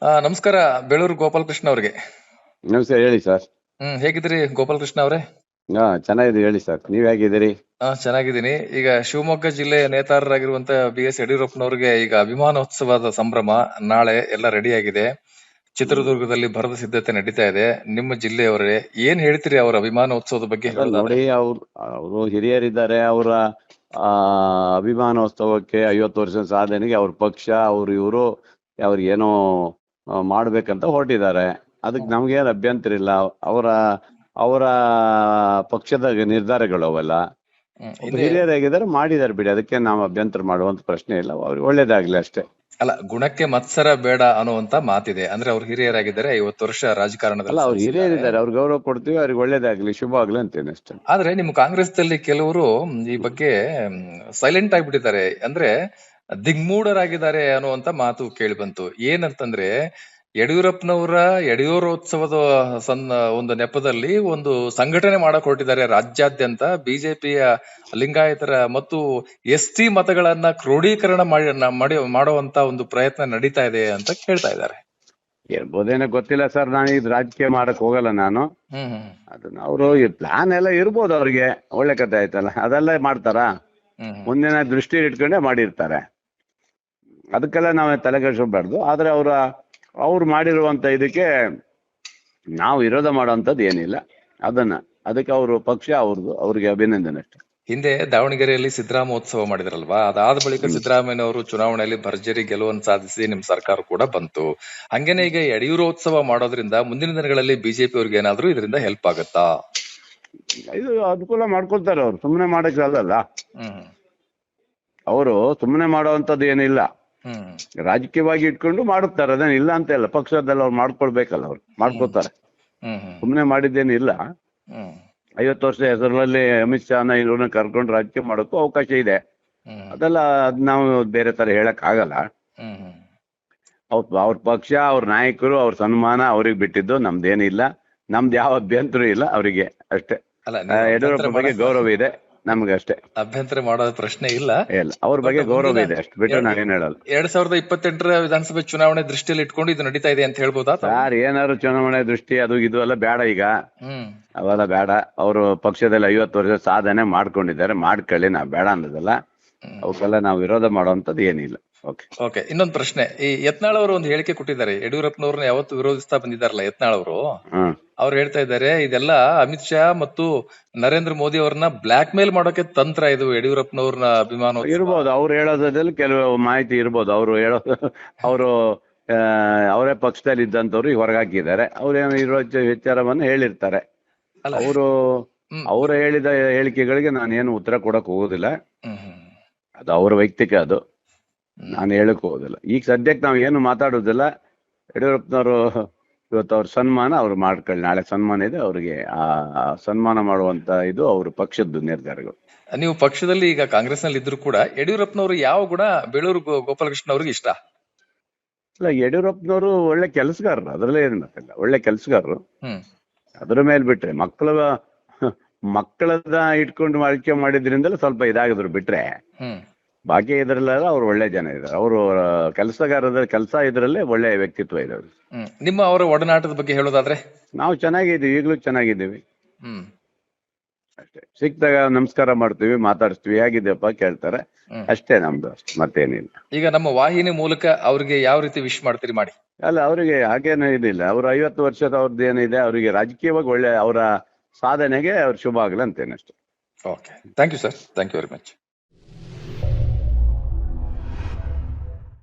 ನಮಸ್ಕಾರ. ಬೇಳೂರು ಗೋಪಾಲಕೃಷ್ಣ ಅವ್ರಿಗೆ. ನಮಸ್ತೆ, ಹೇಳಿ ಸರ್. ಹೇಗಿದ್ದೀರಿ ಗೋಪಾಲಕೃಷ್ಣ ಅವರೇ? ಚೆನ್ನಾಗಿದೆ, ಹೇಳಿ ಸರ್. ನೀವ್ ಹೇಗಿದ್ದೀರಿ? ಚೆನ್ನಾಗಿದ್ದೀನಿ. ಈಗ ಶಿವಮೊಗ್ಗ ಜಿಲ್ಲೆಯ ನೇತಾರರಾಗಿರುವಂತ ಬಿ.ಎಸ್. ಯಡಿಯೂರಪ್ಪನವ್ರಿಗೆ ಈಗ ಅಭಿಮಾನೋತ್ಸವದ ಸಂಭ್ರಮ ನಾಳೆ ಎಲ್ಲ ರೆಡಿ ಆಗಿದೆ. ಚಿತ್ರದುರ್ಗದಲ್ಲಿ ಭರದ ಸಿದ್ಧತೆ ನಡೀತಾ ಇದೆ. ನಿಮ್ಮ ಜಿಲ್ಲೆಯವರೇ ಏನ್ ಹೇಳ್ತೀರಿ ಅವರ ಅಭಿಮಾನೋತ್ಸವದ ಬಗ್ಗೆ ಹೇಳೋದಾದ್ರೆ? ನೋಡಿ, ಅವರು ಹಿರಿಯರಿದ್ದಾರೆ. ಅವರ ಅಭಿಮಾನೋತ್ಸವಕ್ಕೆ 50 ವರ್ಷ ಸಾಧನೆಗೆ ಅವ್ರ ಪಕ್ಷ ಇವರು ಅವ್ರಿಗೇನೋ ಮಾಡ್ಬೇಕಂತ ಹೊರಟಿದ್ದಾರೆ. ಅದಕ್ಕೆ ನಮ್ಗೇನು ಅಭ್ಯಂತರ ಇಲ್ಲ. ಅವರ ಅವರ ಪಕ್ಷದ ನಿರ್ಧಾರಗಳು ಅವೆಲ್ಲ. ಹಿರಿಯರಾಗಿದ್ದಾರೆ, ಮಾಡಿದಾರೆ ಬಿಡಿ. ಅದಕ್ಕೆ ನಾವು ಅಭ್ಯಂತರ ಮಾಡುವಂತ ಪ್ರಶ್ನೆ ಇಲ್ಲ. ಅವ್ರಿಗೆ ಒಳ್ಳೇದಾಗ್ಲಿ ಅಷ್ಟೇ. ಅಲ್ಲ, ಗುಣಕ್ಕೆ ಮತ್ಸರ ಬೇಡ ಅನ್ನುವಂತ ಮಾತಿದೆ. ಅಂದ್ರೆ ಅವ್ರು ಹಿರಿಯರಾಗಿದ್ದಾರೆ, 50 ವರ್ಷ ರಾಜಕಾರಣದಲ್ಲಿ. ಅವ್ರು ಹಿರಿಯರಿದ್ದಾರೆ, ಅವ್ರಿಗೆ ಗೌರವ ಕೊಡ್ತೀವಿ. ಅವ್ರಿಗೆ ಒಳ್ಳೇದಾಗ್ಲಿ, ಶುಭ ಆಗ್ಲಿ ಅಂತೇನೆ ಅಷ್ಟೇ. ಆದ್ರೆ ನಿಮ್ ಕಾಂಗ್ರೆಸ್ದಲ್ಲಿ ಕೆಲವರು ಈ ಬಗ್ಗೆ ಸೈಲೆಂಟ್ ಆಗ್ಬಿಟ್ಟಿದ್ದಾರೆ. ಅಂದ್ರೆ ದಿಗ್ಮೂಢರಾಗಿದ್ದಾರೆ ಅನ್ನುವಂತ ಮಾತು ಕೇಳಿ ಬಂತು. ಏನಂತಂದ್ರೆ ಯಡಿಯೂರಪ್ಪನವರ ಯಡಿಯೂರೋತ್ಸವದ ಒಂದು ನೆಪದಲ್ಲಿ ಒಂದು ಸಂಘಟನೆ ಮಾಡಕ್ ಹೊರಟಿದ್ದಾರೆ ರಾಜ್ಯಾದ್ಯಂತ. ಬಿಜೆಪಿಯ ಲಿಂಗಾಯತರ ಮತ್ತು ST ಮತಗಳನ್ನ ಕ್ರೋಢೀಕರಣ ಮಾಡುವಂತ ಒಂದು ಪ್ರಯತ್ನ ನಡೀತಾ ಇದೆ ಅಂತ ಕೇಳ್ತಾ ಇದ್ದಾರೆ. ಇರ್ಬೋದೇನೋ ಗೊತ್ತಿಲ್ಲ ಸರ್. ನಾನು ಇದು ರಾಜಕೀಯ ಮಾಡಕ್ ಹೋಗಲ್ಲ ನಾನು. ಅದನ್ನ ಅವರು ಈ ಪ್ಲಾನ್ ಎಲ್ಲ ಇರ್ಬೋದು. ಅವ್ರಿಗೆ ಒಳ್ಳೆ ಕಥೆ ಆಯ್ತಲ್ಲ, ಅದೆಲ್ಲ ಮಾಡ್ತಾರ. ಮುಂದಿನ ದೃಷ್ಟಿ ಇಟ್ಕೊಂಡೇ ಮಾಡಿರ್ತಾರೆ. ಅದಕ್ಕೆಲ್ಲ ನಾವೇ ತಲೆಗೆಡಿಸ್ಕೋಬಾರ್ದು. ಆದ್ರೆ ಅವ್ರು ಮಾಡಿರುವಂತ ಇದಕ್ಕೆ ನಾವು ವಿರೋಧ ಮಾಡುವಂತದ್ದು ಏನಿಲ್ಲ. ಅದಕ್ಕೆ ಅವರು ಪಕ್ಷ ಅವ್ರಿಗೆ ಅಭಿನಂದನೆ ಅಷ್ಟೇ. ಹಿಂದೆ ದಾವಣಗೆರೆಯಲ್ಲಿ ಸಿದ್ದರಾಮೋತ್ಸವ ಮಾಡಿದ್ರಲ್ವಾ? ಅದಾದ ಬಳಿಕ ಸಿದ್ದರಾಮಯ್ಯನವರು ಚುನಾವಣೆಯಲ್ಲಿ ಭರ್ಜರಿ ಗೆಲುವನ್ನು ಸಾಧಿಸಿ ನಿಮ್ ಸರ್ಕಾರ ಕೂಡ ಬಂತು. ಹಂಗೇನೆ ಈಗ ಯಡಿಯೂರೋತ್ಸವ ಮಾಡೋದ್ರಿಂದ ಮುಂದಿನ ದಿನಗಳಲ್ಲಿ ಬಿಜೆಪಿ ಅವ್ರಿಗೆ ಏನಾದ್ರು ಇದರಿಂದ ಹೆಲ್ಪ್ ಆಗುತ್ತಾ? ಇದು ಅನುಕೂಲ ಮಾಡ್ಕೊಳ್ತಾರೆ. ಅವ್ರು ಸುಮ್ಮನೆ ಮಾಡಕ್ ಅಲ್ಲಲ್ಲ. ಅವರು ಸುಮ್ಮನೆ ಮಾಡುವಂತದ್ದು ಏನಿಲ್ಲ. ರಾಜಕೀಯವಾಗಿ ಇಟ್ಕೊಂಡು ಮಾಡುತ್ತಾರೆ. ಅದೇನು ಇಲ್ಲ ಅಂತ ಇಲ್ಲ. ಪಕ್ಷದಲ್ಲಿ ಅವ್ರು ಮಾಡ್ಕೊಳ್ಬೇಕಲ್ಲ, ಅವ್ರು ಮಾಡ್ಕೊತಾರೆ. ಸುಮ್ಮನೆ ಮಾಡಿದ್ದೇನಿಲ್ಲ. 50 ವರ್ಷ ಹೆಸರಲ್ಲಿ ಅಮಿತ್ ಶಾನ ಇವ್ರನ್ನ ಕರ್ಕೊಂಡು ರಾಜಕೀಯ ಮಾಡೋಕ್ಕೂ ಅವಕಾಶ ಇದೆ. ಅದೆಲ್ಲ ನಾವು ಬೇರೆ ತರ ಹೇಳಕ್ ಆಗಲ್ಲ. ಅವ್ರ ಪಕ್ಷ, ಅವ್ರ ನಾಯಕರು, ಅವ್ರ ಸನ್ಮಾನ ಅವ್ರಿಗೆ ಬಿಟ್ಟಿದ್ದು. ನಮ್ದೇನಿಲ್ಲ, ನಮ್ದು ಯಾವ ಅಭ್ಯಂತರ ಇಲ್ಲ ಅವರಿಗೆ ಅಷ್ಟೇ. ಯಡಿಯೂರಪ್ಪ ಬಗ್ಗೆ ಗೌರವ ಇದೆ ನಮ್ಗೆ ಅಷ್ಟೇ. ಅಭ್ಯಂತರ ಮಾಡೋ ಪ್ರಶ್ನೆ ಇಲ್ಲ. ಅವ್ರ ಬಗ್ಗೆ ಗೌರವ ಇದೆ ಅಷ್ಟು ಬಿಟ್ಟು ನಾವೇನ್ ಹೇಳಲ್ಲ. 2028ರ ವಿಧಾನಸಭೆ ಚುನಾವಣೆ ದೃಷ್ಟಿಯಲ್ಲಿ ಇಟ್ಕೊಂಡು ಇದು ನಡೀತಾ ಇದೆ ಅಂತ ಹೇಳ್ಬೋದಾ ಸರ್? ಏನಾದ್ರು ಚುನಾವಣೆ ದೃಷ್ಟಿ ಅದು ಇದು ಎಲ್ಲ ಬೇಡ ಈಗ. ಅವೆಲ್ಲ ಬೇಡ. ಅವರು ಪಕ್ಷದಲ್ಲಿ 50 ವರ್ಷ ಸಾಧನೆ ಮಾಡ್ಕೊಂಡಿದ್ದಾರೆ, ಮಾಡ್ಕೊಳ್ಳಿ. ನಾವ್ ಬೇಡ ಅನ್ನೋದಲ್ಲ. ಅವಕ್ಕೆಲ್ಲ ನಾವು ವಿರೋಧ ಮಾಡುವಂತದ್ದು ಏನಿಲ್ಲ. ಓಕೆ. ಇನ್ನೊಂದು ಪ್ರಶ್ನೆ. ಈ ಯತ್ನಾಳ್ ಅವರು ಒಂದು ಹೇಳಿಕೆ ಕೊಟ್ಟಿದ್ದಾರೆ. ಯಡಿಯೂರಪ್ಪನವ್ರನ್ನ ಯಾವತ್ತು ವಿರೋಧಿಸ್ತಾ ಬಂದಿದ್ದಾರಲ್ಲ ಯತ್ನಾಳ್ ಅವರು, ಅವ್ರು ಹೇಳ್ತಾ ಇದ್ದಾರೆ ಇದೆಲ್ಲ ಅಮಿತ್ ಶಾ ಮತ್ತು ನರೇಂದ್ರ ಮೋದಿ ಅವ್ರನ್ನ ಬ್ಲಾಕ್ ಮೇಲ್ ಮಾಡೋಕೆ ತಂತ್ರ ಇದು ಯಡಿಯೂರಪ್ಪನವ್ರನ್ನ ಅಭಿಮಾನ ಇರ್ಬೋದು. ಅವ್ರು ಹೇಳೋದ್ರಲ್ಲಿ ಕೆಲವು ಮಾಹಿತಿ ಇರ್ಬೋದು. ಅವರು ಅವರೇ ಪಕ್ಷದಲ್ಲಿ ಇದ್ದಂತವ್ರು ಹೊರಗಾಕಿದ್ದಾರೆ. ಅವ್ರೇನು ಇರೋ ವಿಚಾರವನ್ನು ಹೇಳಿರ್ತಾರೆ. ಅವರು ಹೇಳಿದ ಹೇಳಿಕೆಗಳಿಗೆ ನಾನೇನು ಉತ್ತರ ಕೊಡಕ್ ಹೋಗೋದಿಲ್ಲ. ಅದು ಅವ್ರ ವೈಯಕ್ತಿಕ, ಅದು ನಾನು ಹೇಳಕ್ ಹೋಗೋದಿಲ್ಲ. ಈಗ ಸದ್ಯಕ್ಕೆ ನಾವ್ ಏನು ಮಾತಾಡೋದಿಲ್ಲ. ಯಡಿಯೂರಪ್ಪನವರು ಇವತ್ತು ಅವ್ರ ಸನ್ಮಾನ ಅವ್ರು ಮಾಡ್ಕೊಳ್ಳಿ. ನಾಳೆ ಸನ್ಮಾನ ಇದೆ ಅವ್ರಿಗೆ. ಆ ಸನ್ಮಾನ ಮಾಡುವಂತ ಇದು ಅವ್ರ ಪಕ್ಷದ ನಿರ್ಧಾರಗಳು. ನೀವು ಪಕ್ಷದಲ್ಲಿ ಈಗ ಕಾಂಗ್ರೆಸ್ ನಲ್ಲಿ ಇದ್ರು ಕೂಡ ಯಡಿಯೂರಪ್ಪನವರು ಯಾವ ಗುಣ ಬೇಳೂರು ಗೋಪಾಲಕೃಷ್ಣ ಅವ್ರಿಗೆ ಇಷ್ಟ? ಇಲ್ಲ, ಯಡಿಯೂರಪ್ಪನವರು ಒಳ್ಳೆ ಕೆಲಸಗಾರರು, ಅದ್ರಲ್ಲೇ ಏನು ಮಾತಿಲ್ಲ. ಒಳ್ಳೆ ಕೆಲಸಗಾರರು. ಅದ್ರ ಮೇಲೆ ಬಿಟ್ರೆ ಮಕ್ಕಳದ ಇಟ್ಕೊಂಡು ಆಳ್ಕೆ ಮಾಡಿದ್ರಿಂದಲೇ ಸ್ವಲ್ಪ ಇದಾಗಿದ್ರು. ಬಿಟ್ರೆ ಬಾಕಿ ಇದ್ರಲ್ಲೆಲ್ಲ ಅವ್ರು ಒಳ್ಳೆ ಜನ ಇದ್ದಾರೆ. ಅವರು ಕೆಲಸಗಾರರ ಕೆಲಸ ಇದ್ರಲ್ಲೇ ಒಳ್ಳೆ ವ್ಯಕ್ತಿತ್ವ ಇದೆ. ನಿಮ್ಮ ಅವರ ಒಡನಾಟದ ಬಗ್ಗೆ ಹೇಳೋದಾದ್ರೆ? ನಾವು ಚೆನ್ನಾಗಿದ್ದೀವಿ, ಈಗಲೂ ಚೆನ್ನಾಗಿದ್ದೀವಿ ಅಷ್ಟೇ. ಸಿಕ್ತಾಗ ನಮಸ್ಕಾರ ಮಾಡ್ತೀವಿ, ಮಾತಾಡಿಸ್ತೀವಿ, ಹೇಗಿದೆಯಪ್ಪ ಕೇಳ್ತಾರೆ ಅಷ್ಟೇ. ನಮ್ದು ಅಷ್ಟೇ, ಮತ್ತೇನಿಲ್ಲ. ಈಗ ನಮ್ಮ ವಾಹಿನಿ ಮೂಲಕ ಅವ್ರಿಗೆ ಯಾವ ರೀತಿ ವಿಶ್ ಮಾಡ್ತೀರಿ ಮಾಡಿ? ಅಲ್ಲ, ಅವರಿಗೆ ಹಾಗೇನೂ ಇದಿಲ್ಲ. ಅವ್ರು 50 ವರ್ಷದ ಅವ್ರದ್ದು ಏನಿದೆ, ಅವರಿಗೆ ರಾಜಕೀಯವಾಗಿ ಒಳ್ಳೆ ಅವರ ಸಾಧನೆಗೆ ಅವ್ರು ಶುಭ ಆಗಲಿ ಅಂತೇನೆ ಅಷ್ಟೇ. Okay, thank you sir. Thank you very much.